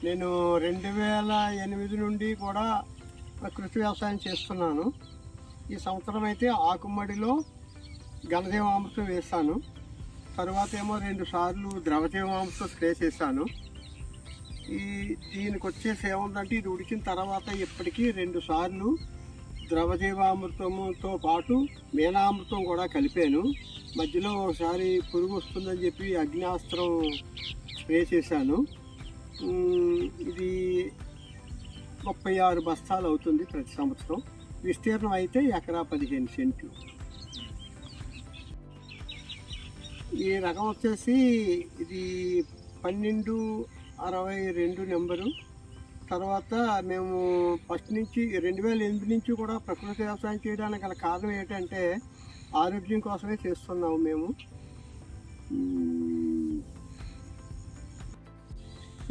నేను 2008 నుండి కూడా ప్రకృతి వ్యవసాయం చేస్తున్నాను. ఈ సంవత్సరం అయితే ఆకుమడిలో ఘనజీవామృతం వేస్తాను. తర్వాత ఏమో 2 సార్లు ద్రవజీవామృతం స్ప్రే చేశాను. దీనికి వచ్చేసి ఏముందంటే ఇది ఉడికిన తర్వాత ఇప్పటికీ 2 సార్లు ద్రవజీవామృతంతో పాటు మీనామృతం కూడా కలిపాను. మధ్యలో ఒకసారి పురుగు వస్తుందని చెప్పి అగ్నియాస్త్రం స్ప్రే చేశాను. ఇది 36 బస్తాలు అవుతుంది ప్రతి సంవత్సరం. విస్తీర్ణం అయితే ఎకరా 15 సెంట్లు. ఈ రకం వచ్చేసి ఇది 1262 నెంబరు. తర్వాత మేము ఫస్ట్ నుంచి 2008 నుంచి కూడా ప్రకృతి వ్యవసాయం చేయడానికి గల కారణం ఏంటంటే ఆరోగ్యం కోసమే చేస్తున్నాము మేము.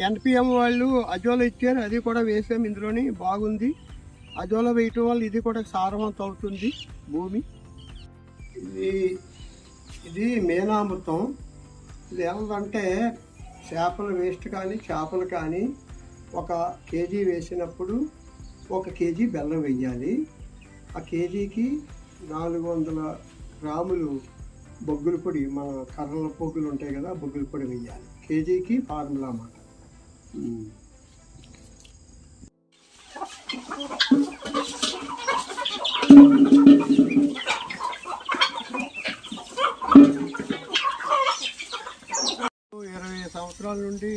ఎన్పిఎం వాళ్ళు అజోలా ఇచ్చారు, అది కూడా వేసాము. ఇందులోని బాగుంది. అజోలా వేయటం వల్ల ఇది కూడా సారవంతం అవుతుంది భూమి. ఇది మీనామృతం. ఇది ఏమంటే చేపల వేస్ట్ కానీ చేపలు కానీ 1 కేజీ వేసినప్పుడు 1 కేజీ బెల్లం వేయాలి. ఆ కేజీకి 400 గ్రాములు బొగ్గుల పొడి, మన కర్రల పొగ్గులు ఉంటాయి కదా, బొగ్గుల పొడి వేయాలి. కేజీకి ఫార్ములా అన్నమాట. సంవత్సరాల నుండి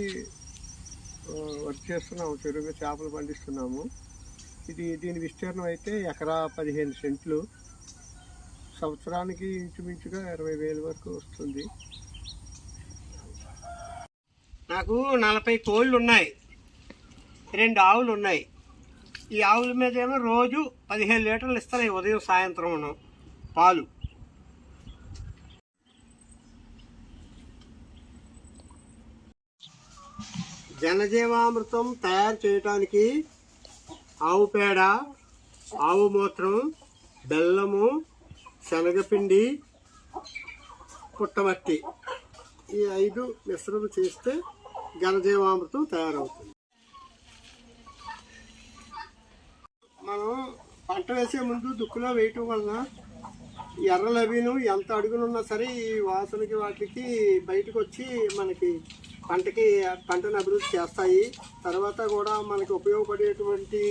వర్క్ చేస్తున్నాము. చెరువుగా చేపలు పండిస్తున్నాము. దీని విస్తీర్ణం అయితే ఎకరా 15 సెంట్లు. సంవత్సరానికి ఇంచుమించుగా 20,000 వరకు వస్తుంది. నాకు 40 కోళ్ళు ఉన్నాయి, 2 ఆవులు ఉన్నాయి. ఈ ఆవుల మీద ఏమో రోజు 15 లీటర్లు ఇస్తున్నాయి ఉదయం సాయంత్రం పాలు. ఘనజీవామృతం తయారు చేయడానికి ఆవు పేడ, ఆవు మూత్రం, బెల్లము, శనగపిండి, పుట్టమట్టి, ఈ 5 మిశ్రమం చేస్తే ఘనజీవామృతం తయారవుతుంది. మనం పంట వేసే ముందు దుక్కులో వేయటం వలన ఎర్రలవిను ఎంత అడుగునున్నా సరే ఈ వాసనకి వాటికి బయటకు వచ్చి మనకి పంటను అభివృద్ధి చేస్తాయి. తర్వాత కూడా మనకి ఉపయోగపడేటువంటి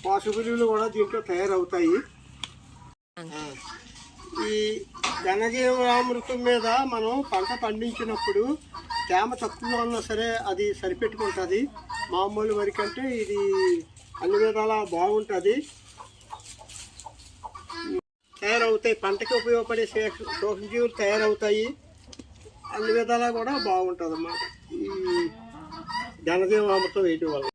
పోషక విలువలు కూడా దీంట్లో తయారవుతాయి. ఈ ఘనజీవామృతం మీద మనం పంట పండించినప్పుడు తేమ తక్కువగా ఉన్నా సరే అది సరిపెట్టుకుంటుంది. మామూలు వరి కంటే ఇది అన్ని విధాలా బాగుంటుంది, తయారవుతాయి. పంటకి ఉపయోగపడే సూక్ష్మజీవులు తయారవుతాయి. అన్ని విధాలా కూడా బాగుంటుంది అన్నమాట ఈ ఘనజీవామృతం వేయటం వల్ల.